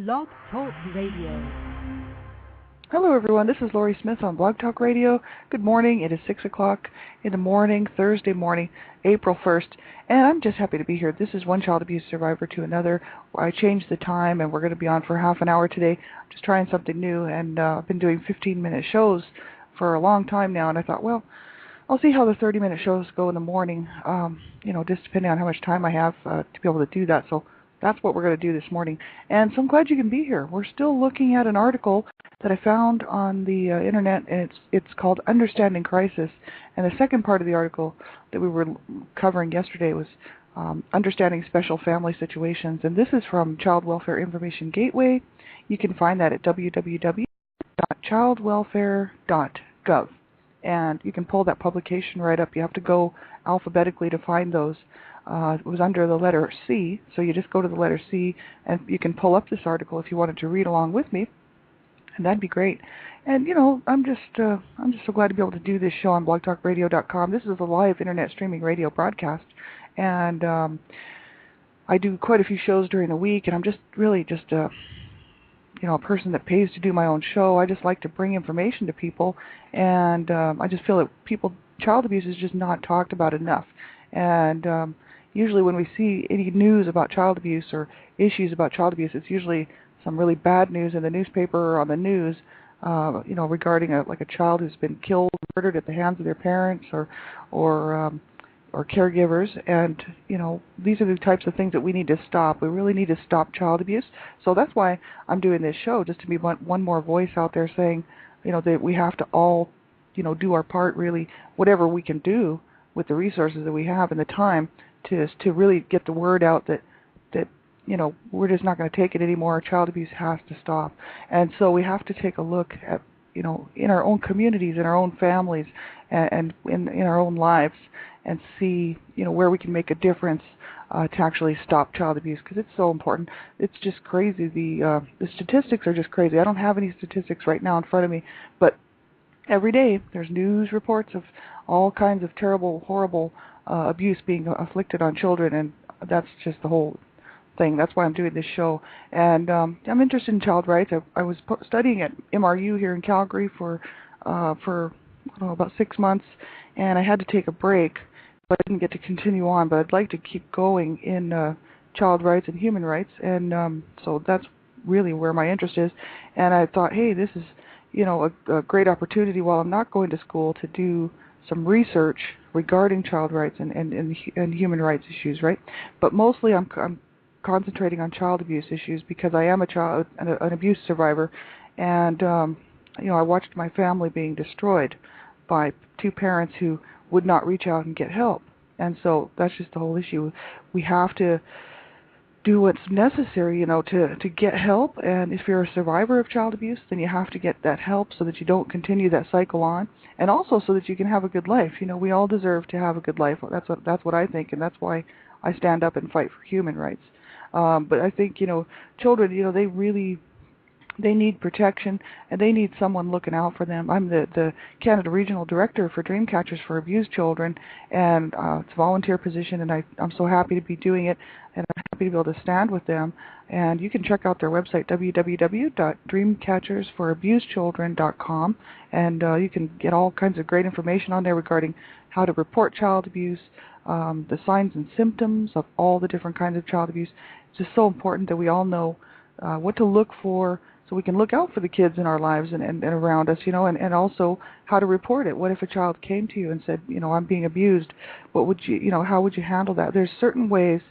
Blog Talk Radio. Hello everyone, this is Lori Smith on Blog Talk Radio. Good morning, it is 6 o'clock in the morning, Thursday morning, April 1st, and I'm just happy to be here. This is one child abuse survivor to another. I changed the time and we're going to be on for half an hour today. I'm just trying something new, and I've been doing 15-minute shows for a long time now, and I thought, well, I'll see how the 30-minute shows go in the morning, just depending on how much time I have to be able to do that. So that's what we're going to do this morning. And so I'm glad you can be here. We're still looking at an article that I found on the internet, and it's called Understanding Crisis. And the second part of the article that we were covering yesterday was Understanding Special Family Situations. And this is from Child Welfare Information Gateway. You can find that at www.childwelfare.gov. And you can pull that publication right up. You have to go alphabetically to find those. It was under the letter C, so you just go to the letter C, and you can pull up this article if you wanted to read along with me, and that'd be great. And I'm just so glad to be able to do this show on blogtalkradio.com. This is a live internet streaming radio broadcast, and I do quite a few shows during the week, and I'm just really a person that pays to do my own show. I just like to bring information to people, and I just feel that child abuse is just not talked about enough. And usually when we see any news about child abuse or issues about child abuse, it's usually some really bad news in the newspaper or on the news, regarding a child who's been killed, murdered at the hands of their parents or caregivers. And these are the types of things that we need to stop. We really need to stop child abuse. So that's why I'm doing this show, just to be one more voice out there saying, that we have to all, do our part, really, whatever we can do with the resources that we have and the time to really get the word out that we're just not going to take it anymore. Child abuse has to stop. And so we have to take a look at, in our own communities, in our own families, and in our own lives, and see, where we can make a difference to actually stop child abuse, because it's so important. It's just crazy. The statistics are just crazy. I don't have any statistics right now in front of me, but every day there's news reports of all kinds of terrible, horrible abuse being afflicted on children, and that's just the whole thing. That's why I'm doing this show. And I'm interested in child rights. I was studying at MRU here in Calgary for about 6 months, and I had to take a break, but I didn't get to continue on. But I'd like to keep going in child rights and human rights, and so that's really where my interest is. And I thought, hey, this is a great opportunity while I'm not going to school to do some research regarding child rights and human rights issues, right? But mostly I'm concentrating on child abuse issues because I am an abuse survivor, and I watched my family being destroyed by two parents who would not reach out and get help. And so that's just the whole issue. We have to do what's necessary, to get help. And if you're a survivor of child abuse, then you have to get that help so that you don't continue that cycle on, and also so that you can have a good life. We all deserve to have a good life. That's what I think, and that's why I stand up and fight for human rights. But I think, children, they need protection, and they need someone looking out for them. I'm the Canada Regional Director for Dreamcatchers for Abused Children, and it's a volunteer position, and I'm so happy to be doing it, and I'm happy to be able to stand with them. And you can check out their website, www.dreamcatchersforabusedchildren.com, and you can get all kinds of great information on there regarding how to report child abuse, the signs and symptoms of all the different kinds of child abuse. It's just so important that we all know what to look for, so we can look out for the kids in our lives and around us, and also how to report it. What if a child came to you and said, I'm being abused? What would you, how would you handle that? There's certain ways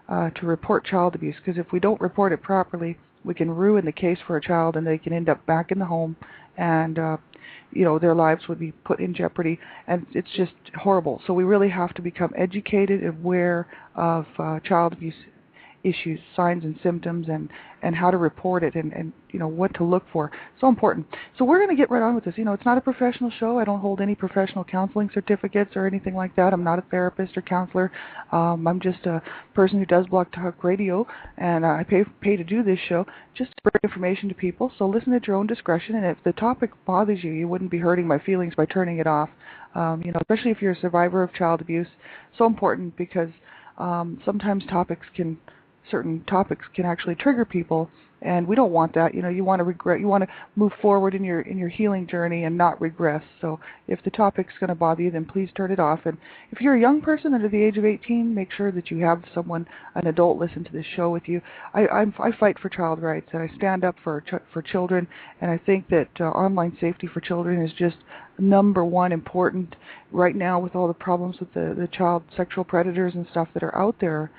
to report child abuse, because if we don't report it properly, we can ruin the case for a child, and they can end up back in the home, and their lives would be put in jeopardy, and it's just horrible. So we really have to become educated and aware of child abuse issues, signs and symptoms, and how to report it, and what to look for. So important. So we're going to get right on with this. It's not a professional show. I don't hold any professional counseling certificates or anything like that. I'm not a therapist or counselor. I'm just a person who does Blog Talk Radio, and I pay to do this show just to bring information to people. So listen at your own discretion, and if the topic bothers you, you wouldn't be hurting my feelings by turning it off. Especially if you're a survivor of child abuse. So important, because sometimes certain topics can actually trigger people And we don't want that. You want to regret. You want to move forward in your healing journey and not regress. So if the topic's going to bother you, then please turn it off. And if you're a young person under the age of 18, make sure that you have someone, an adult, listen to this show with you. I fight for child rights, and I stand up for children. And I think that online safety for children is just number one important right now with all the problems with the child sexual predators and stuff that are out there.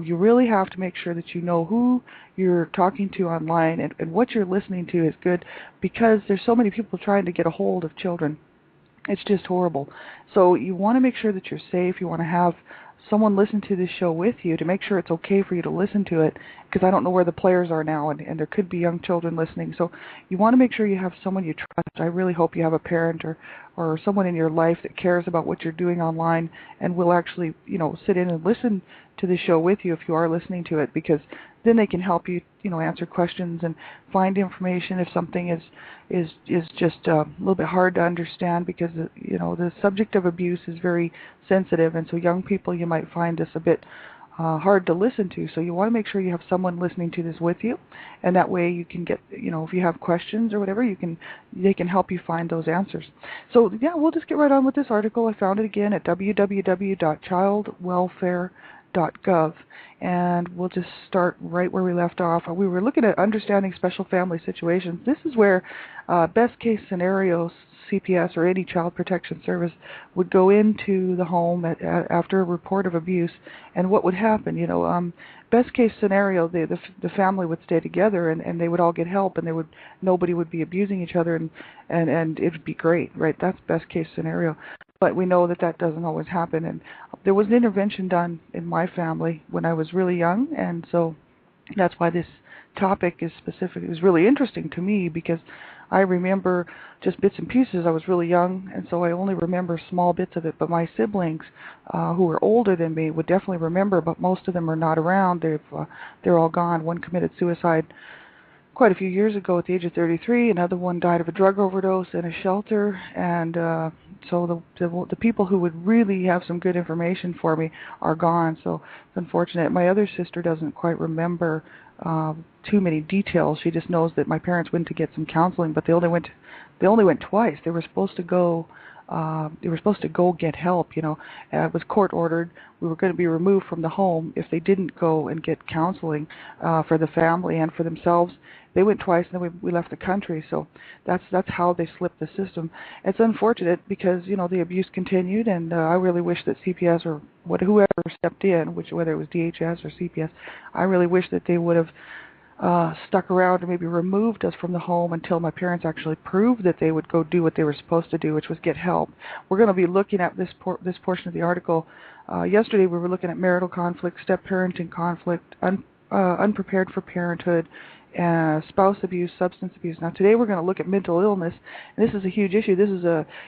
You really have to make sure that you know who you're talking to online and what you're listening to is good, because there's so many people trying to get a hold of children. It's just horrible. So you want to make sure that you're safe. You want to have someone listen to this show with you to make sure it's okay for you to listen to it, because I don't know where the players are now, and there could be young children listening. So you want to make sure you have someone you trust. I really hope you have a parent or someone in your life that cares about what you're doing online and will actually, sit in and listen to the show with you if you are listening to it, because then they can help you, answer questions and find information if something is just a little bit hard to understand, because the subject of abuse is very sensitive, and so young people, you might find this a bit hard to listen to. So you want to make sure you have someone listening to this with you, and that way you can get, if you have questions or whatever, they can help you find those answers. So yeah, we'll just get right on with this article. I found it again at www.childwelfare.gov, and we'll just start right where we left off. We were looking at understanding special family situations. This is where best case scenarios, CPS or any child protection service would go into the home after a report of abuse, and what would happen. Best case scenario, the family would stay together and they would all get help, and nobody would be abusing each other, and it would be great, right? That's best case scenario. But we know that doesn't always happen, and there was an intervention done in my family when I was really young, and so that's why this topic is specific. It was really interesting to me because I remember just bits and pieces. I was really young, and so I only remember small bits of it. But my siblings, who were older than me, would definitely remember, but most of them are not around. They're all gone. One committed suicide quite a few years ago at the age of 33. Another one died of a drug overdose in a shelter, and so the people who would really have some good information for me are gone. So it's unfortunate. My other sister doesn't quite remember too many details. She just knows that my parents went to get some counseling, but they only went twice. They were supposed to go. Get help. It was court ordered. We were going to be removed from the home if they didn't go and get counseling for the family and for themselves. They went twice, and then we left the country. So that's how they slipped the system. It's unfortunate because the abuse continued, and I really wish that CPS or whoever stepped in, whether it was DHS or CPS, I really wish that they would have stuck around and maybe removed us from the home until my parents actually proved that they would go do what they were supposed to do, which was get help. We're going to be looking at this portion of the article. Yesterday we were looking at marital conflict, step-parenting conflict, unprepared for parenthood, spouse abuse, substance abuse. Now today we're going to look at mental illness, and this is a huge issue. This is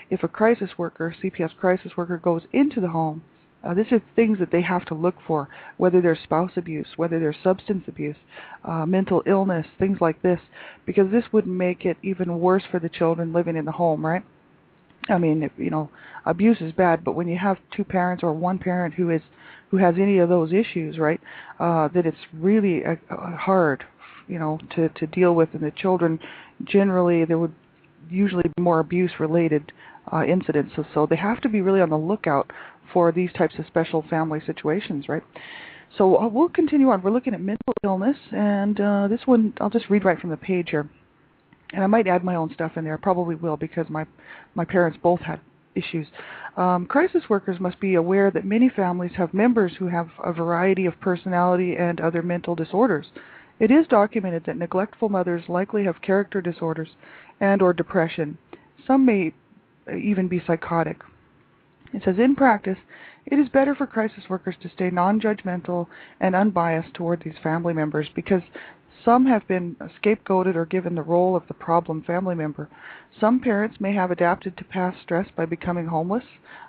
if a crisis worker, CPS crisis worker, goes into the home, these are things that they have to look for, whether there's spouse abuse, whether there's substance abuse, mental illness, things like this, because this would make it even worse for the children living in the home, right? I mean, abuse is bad, but when you have two parents or one parent who has any of those issues, right, that it's really hard, to deal with, and the children generally there would usually be more abuse-related incidents, so they have to be really on the lookout for these types of special family situations, right? So we'll continue on. We're looking at mental illness, and this one I'll just read right from the page here, and I might add my own stuff in there. I probably will, because my parents both had issues. Crisis workers must be aware that many families have members who have a variety of personality and other mental disorders. It is documented that neglectful mothers likely have character disorders and or depression. Some may even be psychotic. It says, in practice, it is better for crisis workers to stay non-judgmental and unbiased toward these family members, because some have been scapegoated or given the role of the problem family member. Some parents may have adapted to past stress by becoming homeless,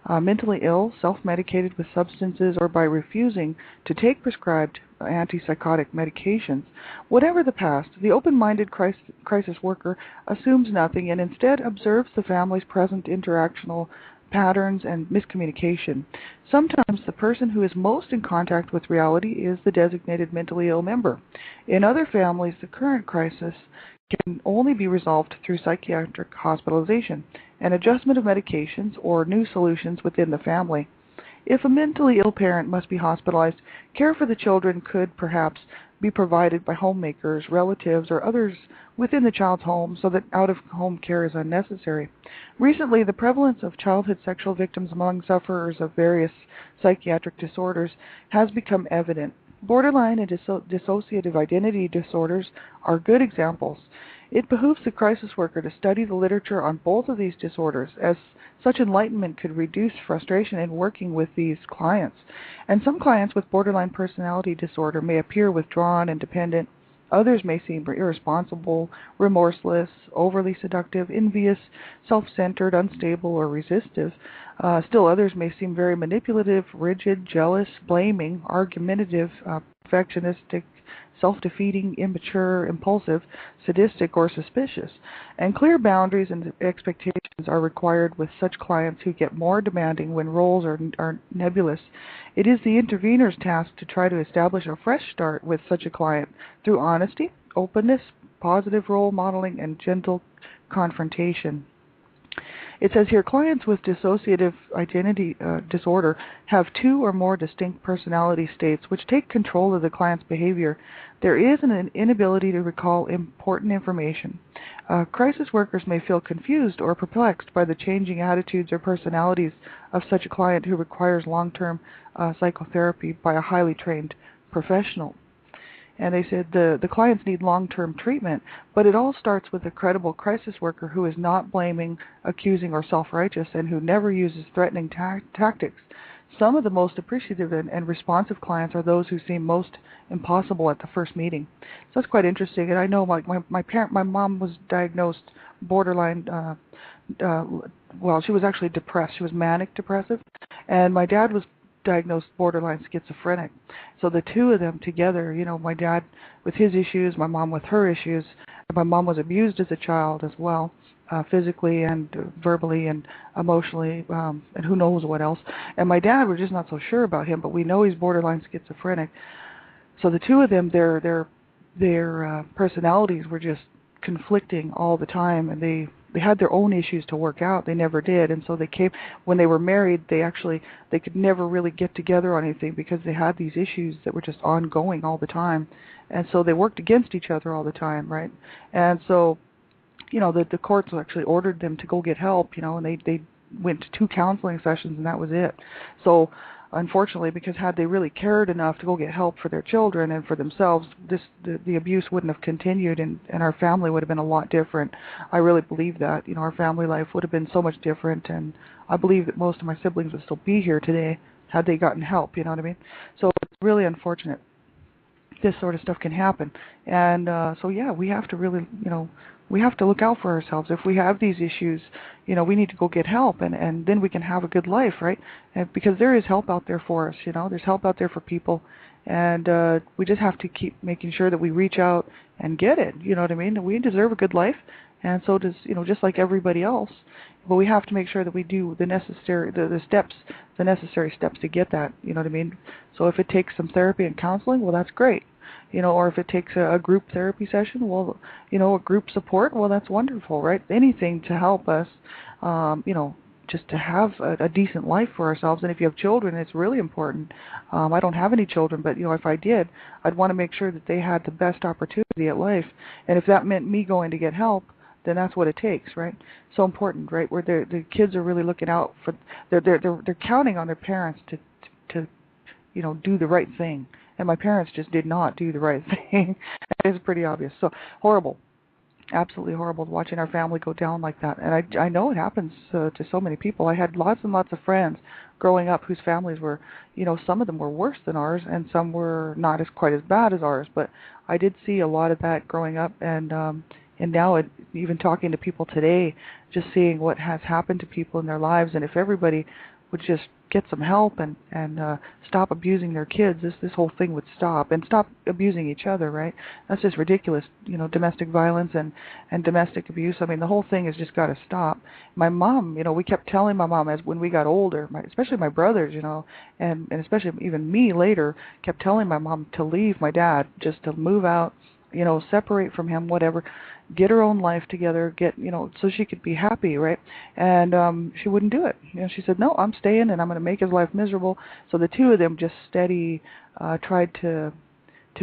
mentally ill, self-medicated with substances, or by refusing to take prescribed antipsychotic medications. Whatever the past, the open-minded crisis worker assumes nothing and instead observes the family's present interactional patterns, and miscommunication. Sometimes the person who is most in contact with reality is the designated mentally ill member. In other families, the current crisis can only be resolved through psychiatric hospitalization and adjustment of medications or new solutions within the family. If a mentally ill parent must be hospitalized, care for the children could perhaps be provided by homemakers, relatives, or others within the child's home so that out-of-home care is unnecessary. Recently, the prevalence of childhood sexual victims among sufferers of various psychiatric disorders has become evident. Borderline and dissociative identity disorders are good examples. It behooves the crisis worker to study the literature on both of these disorders, as such enlightenment could reduce frustration in working with these clients. And some clients with borderline personality disorder may appear withdrawn and dependent. Others may seem irresponsible, remorseless, overly seductive, envious, self-centered, unstable, or resistive. Still others may seem very manipulative, rigid, jealous, blaming, argumentative, perfectionistic, self-defeating, immature, impulsive, sadistic, or suspicious. And clear boundaries and expectations are required with such clients who get more demanding when roles are nebulous. It is the intervener's task to try to establish a fresh start with such a client through honesty, openness, positive role modeling, and gentle confrontation. It says here, clients with dissociative identity disorder have two or more distinct personality states which take control of the client's behavior. There is an inability to recall important information. Crisis workers may feel confused or perplexed by the changing attitudes or personalities of such a client who requires long-term psychotherapy by a highly trained professional. And they said the clients need long-term treatment, but it all starts with a credible crisis worker who is not blaming, accusing, or self-righteous, and who never uses threatening tactics. Some of the most appreciative and responsive clients are those who seem most impossible at the first meeting. So that's quite interesting. And I know my mom was diagnosed borderline. Well, she was actually depressed. She was manic depressive, and my dad was diagnosed borderline schizophrenic. So the two of them together, my dad with his issues, my mom with her issues. My mom was abused as a child as well, physically and verbally and emotionally, and who knows what else. And my dad, we're just not so sure about him, but we know he's borderline schizophrenic. So the two of them, their personalities were just conflicting all the time, and they had their own issues to work out. They never did, and so when they were married, they could never really get together on anything because they had these issues that were just ongoing all the time, and so they worked against each other all the time, right? And so, the courts actually ordered them to go get help, and they went to 2 counseling sessions, and that was it. So unfortunately, because had they really cared enough to go get help for their children and for themselves, the abuse wouldn't have continued, and our family would have been a lot different. I really believe that. Our family life would have been so much different, and I believe that most of my siblings would still be here today had they gotten help, you know what I mean? So it's really unfortunate this sort of stuff can happen. And so yeah, we have to really, we have to look out for ourselves. If we have these issues, we need to go get help, and then we can have a good life, right? And because there is help out there for us, there's help out there for people, and we just have to keep making sure that we reach out and get it, you know what I mean? We deserve a good life, and so does, just like everybody else, but we have to make sure that we do the necessary steps to get that, you know what I mean? So if it takes some therapy and counseling, well, that's great. Or if it takes a group therapy session, well, a group support, well, that's wonderful, right? Anything to help us, just to have a decent life for ourselves. And if you have children, it's really important. I don't have any children, but, if I did, I'd want to make sure that they had the best opportunity at life. And if that meant me going to get help, then that's what it takes, right? So important, right? Where the kids are really looking out for, they're counting on their parents to do the right thing. And my parents just did not do the right thing. It's pretty obvious. So horrible, absolutely horrible watching our family go down like that. And I know it happens to so many people. I had lots and lots of friends growing up whose families were, some of them were worse than ours, and some were not quite as bad as ours. But I did see a lot of that growing up, and now even talking to people today, just seeing what has happened to people in their lives, and if everybody would just get some help and stop abusing their kids, this whole thing would stop, and stop abusing each other, right? That's just ridiculous, domestic violence and domestic abuse. I mean, the whole thing has just got to stop. My mom, we kept telling my mom as when we got older, especially my brothers, and especially even me later, kept telling my mom to leave my dad, just to move out, separate from him, whatever, get her own life together, so she could be happy, right? And she wouldn't do it. She said, no, I'm staying and I'm going to make his life miserable. So the two of them just tried to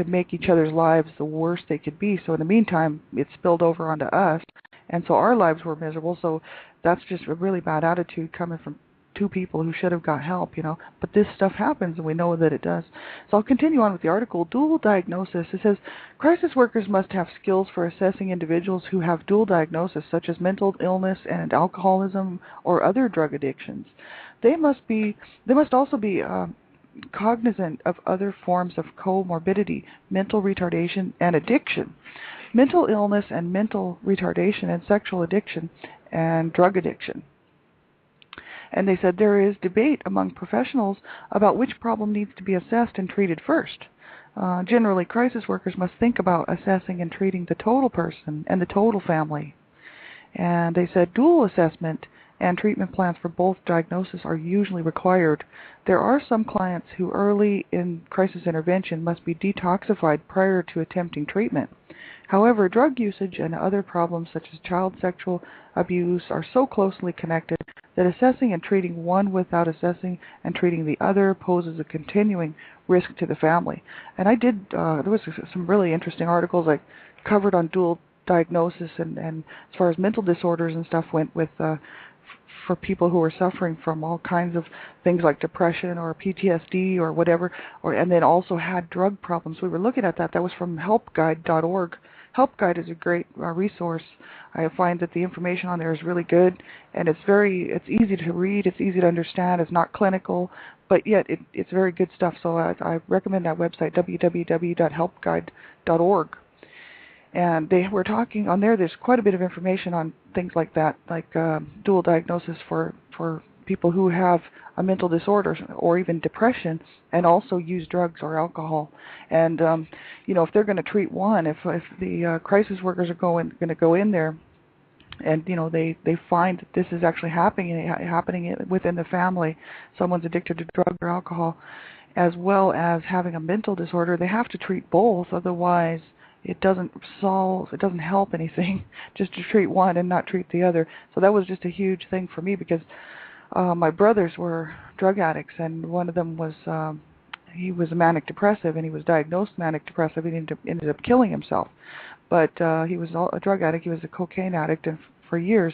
make each other's lives the worst they could be. So in the meantime, it spilled over onto us, and so our lives were miserable. So that's just a really bad attitude coming from two people who should have got help, But this stuff happens, and we know that it does. So I'll continue on with the article. Dual diagnosis. It says, crisis workers must have skills for assessing individuals who have dual diagnosis, such as mental illness and alcoholism or other drug addictions. They must also be cognizant of other forms of comorbidity, mental retardation, and addiction. Mental illness and mental retardation and sexual addiction and drug addiction. And they said there is debate among professionals about which problem needs to be assessed and treated first. Generally, crisis workers must think about assessing and treating the total person and the total family. And they said dual assessment and treatment plans for both diagnoses are usually required. There are some clients who early in crisis intervention must be detoxified prior to attempting treatment. However, drug usage and other problems such as child sexual abuse are so closely connected that assessing and treating one without assessing and treating the other poses a continuing risk to the family. And I did, there was some really interesting articles I covered on dual diagnosis and as far as mental disorders and stuff went with for people who are suffering from all kinds of things like depression or PTSD or whatever, and then also had drug problems. We were looking at that. That was from helpguide.org. Helpguide is a great resource. I find that the information on there is really good, and it's easy to read, it's easy to understand, it's not clinical, but yet it's very good stuff. So I recommend that website, www.helpguide.org. And they were talking on there. There's quite a bit of information on things like that, like dual diagnosis for people who have a mental disorder or even depression and also use drugs or alcohol. And if they're going to treat one, if the crisis workers are going to go in there, and they find that this is actually happening within the family, someone's addicted to drugs or alcohol, as well as having a mental disorder, they have to treat both. Otherwise, it doesn't help anything just to treat one and not treat the other. So that was just a huge thing for me because my brothers were drug addicts, and one of them was he was a manic depressive, and he was diagnosed manic depressive and ended up killing himself. But he was a drug addict. He was a cocaine addict for years,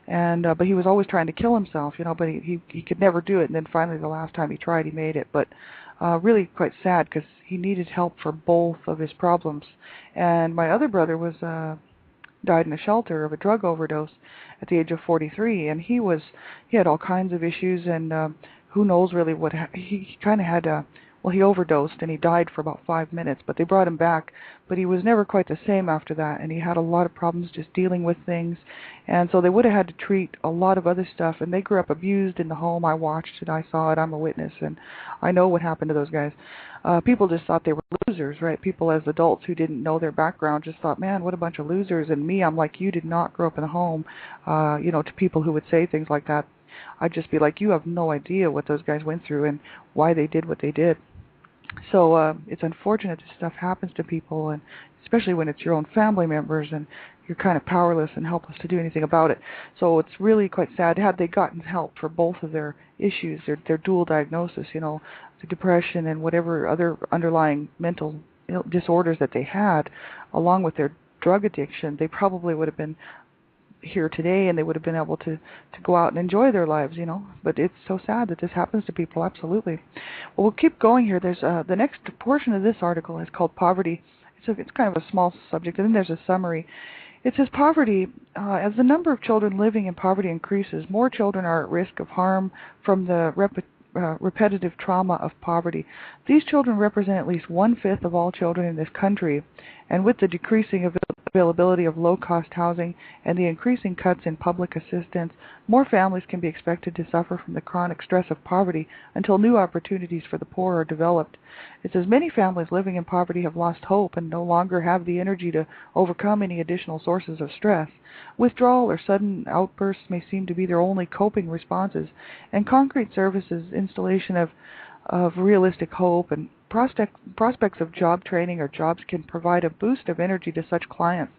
and but he was always trying to kill himself, but he could never do it. And then finally, the last time he tried, he made it. But really quite sad because he needed help for both of his problems. And my other brother was died in a shelter of a drug overdose at the age of 43, and he had all kinds of issues, and who knows really what he kind of had. He overdosed and he died for about 5 minutes, but they brought him back, but he was never quite the same after that, and he had a lot of problems just dealing with things, and so they would have had to treat a lot of other stuff, and they grew up abused in the home. I watched it, I saw it, I'm a witness, and I know what happened to those guys. People just thought they were losers, right? People as adults who didn't know their background just thought, man, what a bunch of losers, and me, I'm like, you did not grow up in a home, to people who would say things like that. I'd just be like, you have no idea what those guys went through and why they did what they did. So it's unfortunate this stuff happens to people, and especially when it's your own family members and you're kind of powerless and helpless to do anything about it. So it's really quite sad. Had they gotten help for both of their issues, their dual diagnosis, the depression and whatever other underlying mental disorders that they had, along with their drug addiction, they probably would have been here today, and they would have been able to go out and enjoy their lives, But it's so sad that this happens to people, absolutely. Well, we'll keep going here. There's the next portion of this article is called Poverty. It's kind of a small subject, and then there's a summary. It says poverty, as the number of children living in poverty increases, more children are at risk of harm from the repetitive trauma of poverty. These children represent at least 1/5 of all children in this country, and with the decreasing availability of low-cost housing, and the increasing cuts in public assistance, more families can be expected to suffer from the chronic stress of poverty until new opportunities for the poor are developed. It says many families living in poverty have lost hope and no longer have the energy to overcome any additional sources of stress. Withdrawal or sudden outbursts may seem to be their only coping responses, and concrete services, installation of realistic hope, and prospects of job training or jobs can provide a boost of energy to such clients.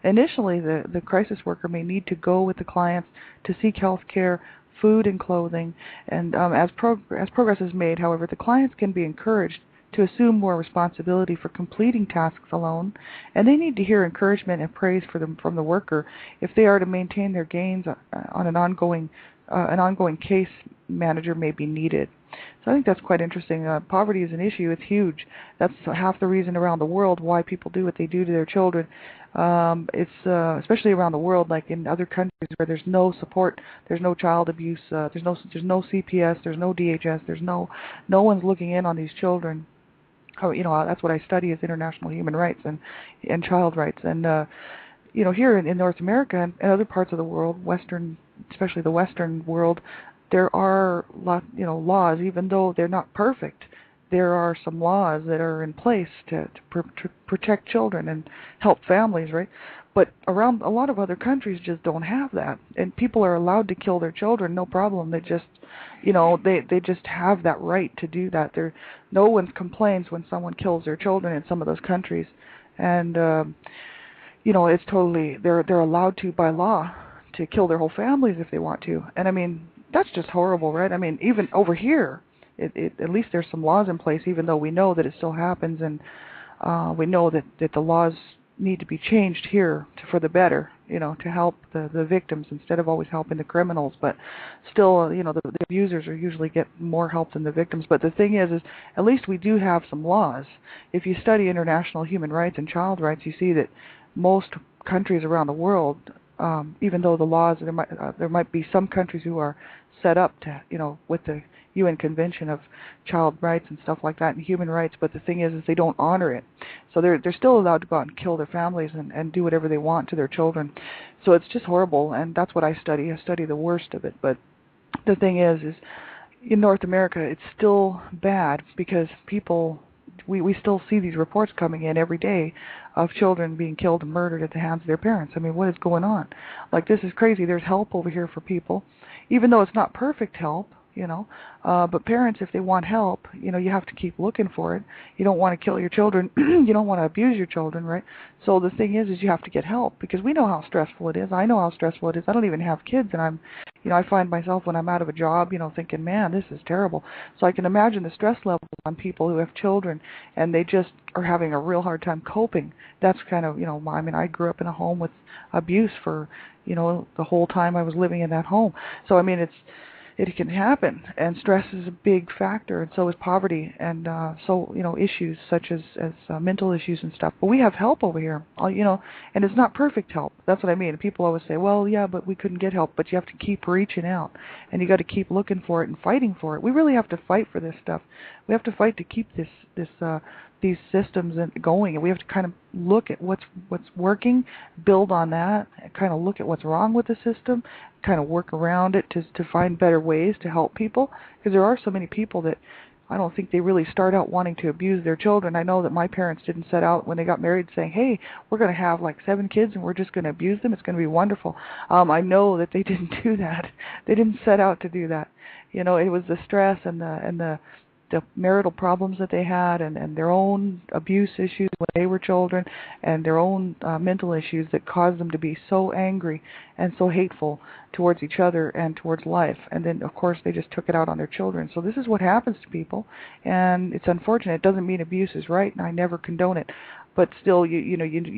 Initially, the crisis worker may need to go with the clients to seek health care, food, and clothing, and as progress is made, however, the clients can be encouraged to assume more responsibility for completing tasks alone, and they need to hear encouragement and praise from the worker if they are to maintain their gains on an ongoing case manager may be needed. So I think that's quite interesting. Poverty is an issue. It's huge. That's half the reason around the world why people do what they do to their children. It's especially around the world, like in other countries where there's no support, there's no child abuse, there's no CPS, there's no DHS, there's no one's looking in on these children. That's what I study is international human rights and child rights. And here in North America and other parts of the world, especially the Western world, there are laws, even though they're not perfect. There are some laws that are in place to protect children and help families, right? But around a lot of other countries just don't have that, and people are allowed to kill their children, no problem. They just, they just have that right to do that. No one complains when someone kills their children in some of those countries, and it's totally they're allowed to by law to kill their whole families if they want to, and I mean that's just horrible, right? I mean even over here. At least there's some laws in place, even though we know that it still happens, and we know that the laws need to be changed here for the better, to help the victims instead of always helping the criminals. But still, the abusers are usually get more help than the victims. But the thing is at least we do have some laws. If you study international human rights and child rights, you see that most countries around the world, even though the laws, there might be some countries who are set up to, with the UN Convention of Child Rights and stuff like that and human rights, but the thing is they don't honor it. So they're still allowed to go out and kill their families and do whatever they want to their children. So it's just horrible, and that's what I study. I study the worst of it. But the thing is in North America, it's still bad because we still see these reports coming in every day of children being killed and murdered at the hands of their parents. I mean, what is going on? Like, this is crazy. There's help over here for people, even though it's not perfect help. But parents, if they want help, you have to keep looking for it. You don't want to kill your children. You don't want to abuse your children, right? So the thing is you have to get help because we know how stressful it is. I know how stressful it is. I don't even have kids, and I find myself when I'm out of a job, thinking, man, this is terrible. So I can imagine the stress level on people who have children, and they just are having a real hard time coping. That's kind of, I grew up in a home with abuse for, the whole time I was living in that home. So, it can happen, and stress is a big factor, and so is poverty, and issues such as mental issues and stuff. But we have help over here, and it's not perfect help. That's what I mean. People always say, well, yeah, but we couldn't get help. But you have to keep reaching out, and you got to keep looking for it and fighting for it. We really have to fight for this stuff. We have to fight to keep these systems going, and we have to kind of look at what's working, build on that, and kind of look at what's wrong with the system, kind of work around it to find better ways to help people, because there are so many people that I don't think they really start out wanting to abuse their children. I know that my parents didn't set out when they got married saying, hey, we're going to have like 7 kids and we're just going to abuse them. It's going to be wonderful. I know that they didn't do that. They didn't set out to do that. It was the stress and the marital problems that they had and their own abuse issues when they were children and their own mental issues that caused them to be so angry and so hateful towards each other and towards life. And then, of course, they just took it out on their children. So this is what happens to people, and it's unfortunate. It doesn't mean abuse is right, and I never condone it. But still, you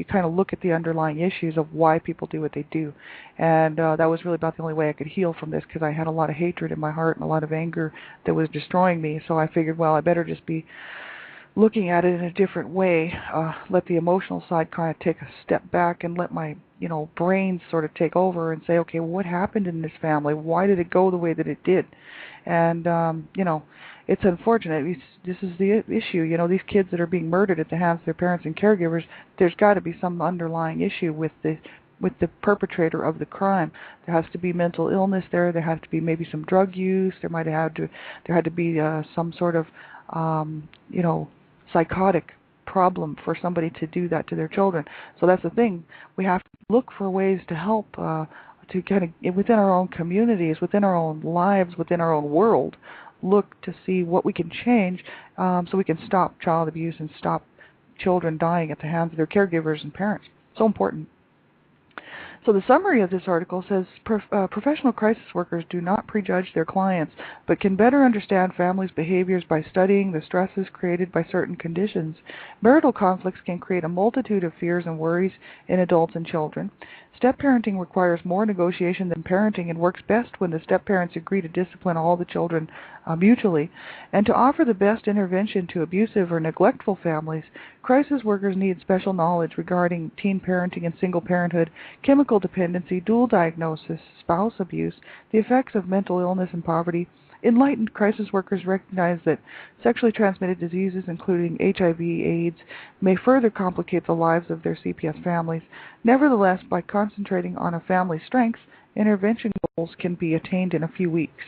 kind of look at the underlying issues of why people do what they do. And that was really about the only way I could heal from this, because I had a lot of hatred in my heart and a lot of anger that was destroying me. So I figured, well, I better just be looking at it in a different way, let the emotional side kind of take a step back and let my, brain sort of take over and say, okay, what happened in this family? Why did it go the way that it did? And, it's unfortunate. This is the issue. These kids that are being murdered at the hands of their parents and caregivers, there's got to be some underlying issue with the perpetrator of the crime. There has to be mental illness there. There has to be maybe some drug use. There had to be some sort of psychotic problem for somebody to do that to their children. So that's the thing. We have to look for ways to help to kind of within our own communities, within our own lives, within our own world, look to see what we can change so we can stop child abuse and stop children dying at the hands of their caregivers and parents. So important. So the summary of this article says professional crisis workers do not prejudge their clients, but can better understand families' behaviors by studying the stresses created by certain conditions. Marital conflicts can create a multitude of fears and worries in adults and children. Step-parenting requires more negotiation than parenting and works best when the step-parents agree to discipline all the children mutually. And to offer the best intervention to abusive or neglectful families, crisis workers need special knowledge regarding teen parenting and single parenthood, chemical dependency, dual diagnosis, spouse abuse, the effects of mental illness and poverty. Enlightened crisis workers recognize that sexually transmitted diseases, including HIV, AIDS, may further complicate the lives of their CPS families. Nevertheless, by concentrating on a family's strengths, intervention goals can be attained in a few weeks.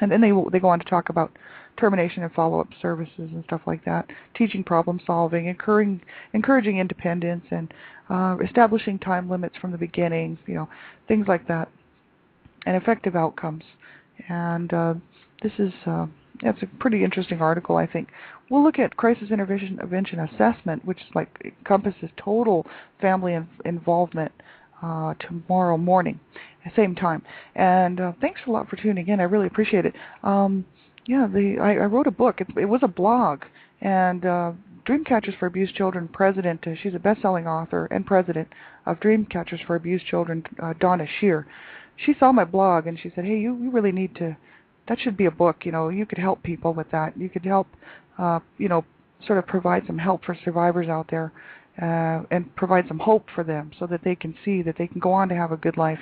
And then they go on to talk about termination and follow-up services and stuff like that, teaching problem solving, encouraging independence, and establishing time limits from the beginning, things like that, and effective outcomes. And this is it's a pretty interesting article, I think. We'll look at crisis intervention assessment, which encompasses total family involvement tomorrow morning, at the same time. And thanks a lot for tuning in. I really appreciate it. I wrote a book. It was a blog, and Dreamcatchers for Abused Children president, she's a best-selling author and president of Dreamcatchers for Abused Children, Donna Shear. She saw my blog and she said, "Hey, you really need to. That should be a book. You could help people with that. You could help, sort of provide some help for survivors out there, and provide some hope for them so that they can see that they can go on to have a good life.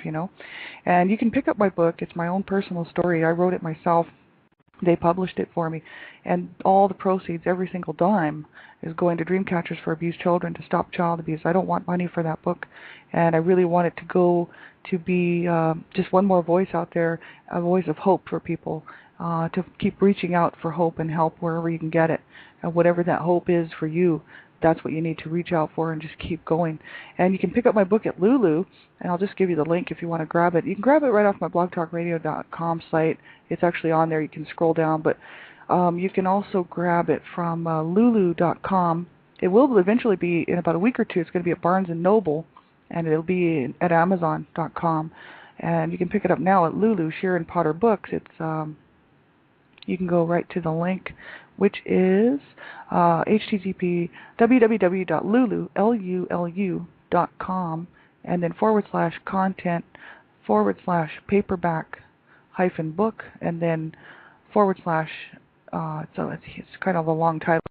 And you can pick up my book. It's my own personal story. I wrote it myself. They published it for me, and all the proceeds, every single dime, is going to Dreamcatchers for Abused Children to stop child abuse. I don't want money for that book, and I really want it to go to be just one more voice out there, a voice of hope for people, to keep reaching out for hope and help wherever you can get it. And whatever that hope is for you, that's what you need to reach out for and just keep going. And you can pick up my book at Lulu, and I'll just give you the link if you want to grab it. You can grab it right off my blogtalkradio.com site. It's actually on there. You can scroll down, but you can also grab it from lulu.com. It will eventually be, in about a week or two, it's going to be at Barnes & Noble, and it'll be at Amazon.com. And you can pick it up now at Lulu, Sharon Potter Books. It's you can go right to the link, which is http www.lulu.com, and then /content/paperback-book, and then so it's kind of a long title,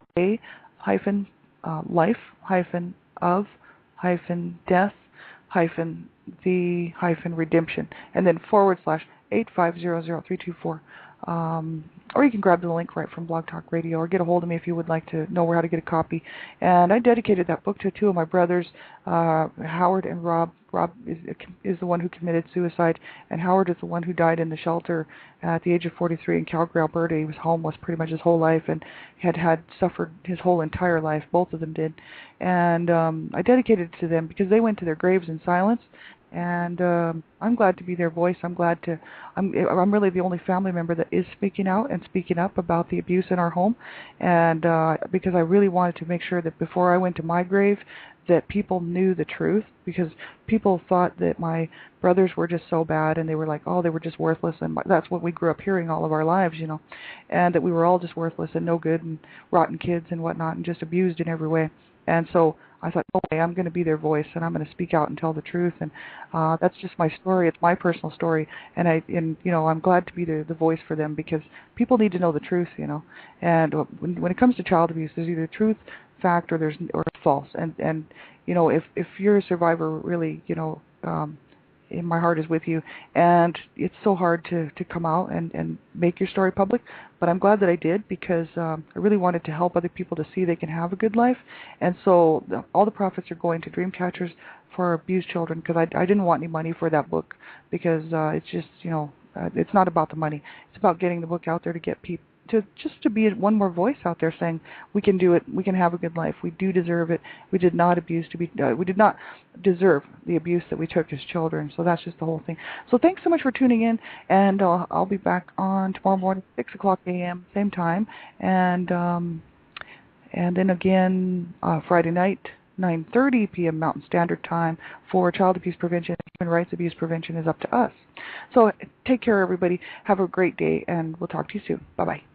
life-life-of-death-the-redemption, and then /8500324. Or you can grab the link right from Blog Talk Radio, or get a hold of me if you would like to know how to get a copy. And I dedicated that book to two of my brothers, Howard and Rob. Rob is the one who committed suicide, and Howard is the one who died in the shelter at the age of 43 in Calgary, Alberta. He was homeless pretty much his whole life and had suffered his whole entire life. Both of them did. And I dedicated it to them because they went to their graves in silence. And I'm glad to be their voice. I'm really the only family member that is speaking out and speaking up about the abuse in our home. And because I really wanted to make sure that before I went to my grave, that people knew the truth, because people thought that my brothers were just so bad, and they were like, oh, they were just worthless, and that's what we grew up hearing all of our lives, and that we were all just worthless and no good and rotten kids and whatnot and just abused in every way. And so I thought, okay, I'm going to be their voice, and I'm going to speak out and tell the truth, and that's just my story. It's my personal story, and I'm glad to be the voice for them, because people need to know the truth, And when it comes to child abuse, there's either truth, fact, or false. And if you're a survivor, really, my heart is with you. And it's so hard to come out and make your story public, but I'm glad that I did, because I really wanted to help other people to see they can have a good life. And so all the profits are going to Dreamcatchers for abused children, because I didn't want any money for that book, because it's just, it's not about the money. It's about getting the book out there to get people, to be one more voice out there saying we can do it, we can have a good life, we do deserve it. We did not we did not deserve the abuse that we took as children. So that's just the whole thing. So thanks so much for tuning in, and I'll be back on tomorrow morning, 6:00 a.m. same time, and then again Friday night, 9:30 p.m. Mountain Standard Time for child abuse prevention. Human rights abuse prevention is up to us. So take care, everybody. Have a great day, and we'll talk to you soon. Bye-bye.